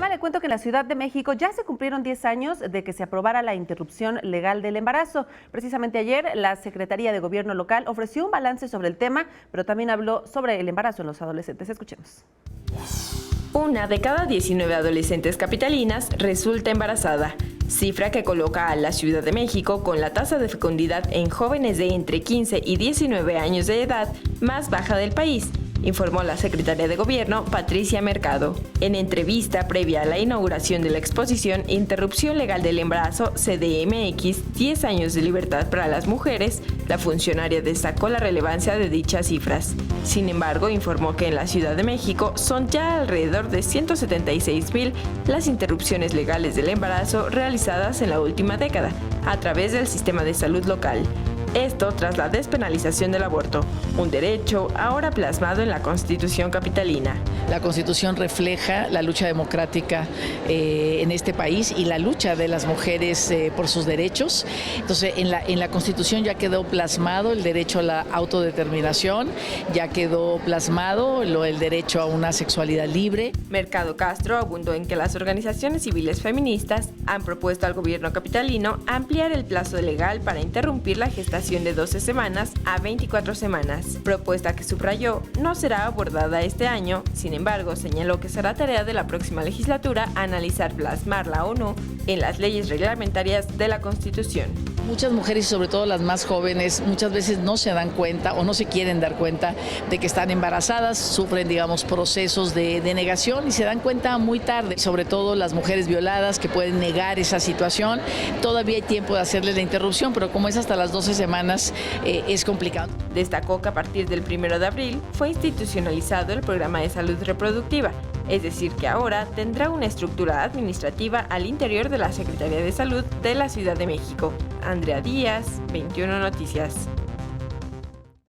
tema le cuento que en la Ciudad de México ya se cumplieron 10 años de que se aprobara la interrupción legal del embarazo. Precisamente ayer, la Secretaría de Gobierno local ofreció un balance sobre el tema, pero también habló sobre el embarazo en los adolescentes. Escuchemos. Una de cada 19 adolescentes capitalinas resulta embarazada, cifra que coloca a la Ciudad de México con la tasa de fecundidad en jóvenes de entre 15 y 19 años de edad más baja del país, informó la secretaria de Gobierno, Patricia Mercado. En entrevista previa a la inauguración de la exposición Interrupción Legal del Embarazo CDMX, 10 años de libertad para las mujeres, la funcionaria destacó la relevancia de dichas cifras. Sin embargo, informó que en la Ciudad de México son ya alrededor de 176,000 las interrupciones legales del embarazo realizadas en la última década, a través del sistema de salud local. Esto tras la despenalización del aborto, un derecho ahora plasmado en la Constitución capitalina. La Constitución refleja la lucha democrática en este país y la lucha de las mujeres por sus derechos. Entonces, en la Constitución ya quedó plasmado el derecho a la autodeterminación, ya quedó plasmado el derecho a una sexualidad libre. Mercado Castro abundó en que las organizaciones civiles feministas han propuesto al gobierno capitalino ampliar el plazo legal para interrumpir la gestación de 12 semanas a 24 semanas, propuesta que subrayó no será abordada este año. Sin embargo, señaló que será tarea de la próxima legislatura analizar plasmarla o no en las leyes reglamentarias de la Constitución. Muchas mujeres, y sobre todo las más jóvenes, muchas veces no se dan cuenta o no se quieren dar cuenta de que están embarazadas, sufren, procesos de negación y se dan cuenta muy tarde. Sobre todo las mujeres violadas que pueden negar esa situación, todavía hay tiempo de hacerles la interrupción, pero como es hasta las 12 semanas, es complicado. Destacó que a partir del 1 de abril fue institucionalizado el programa de salud reproductiva, es decir que ahora tendrá una estructura administrativa al interior de la Secretaría de Salud de la Ciudad de México. Andrea Díaz, 21 Noticias.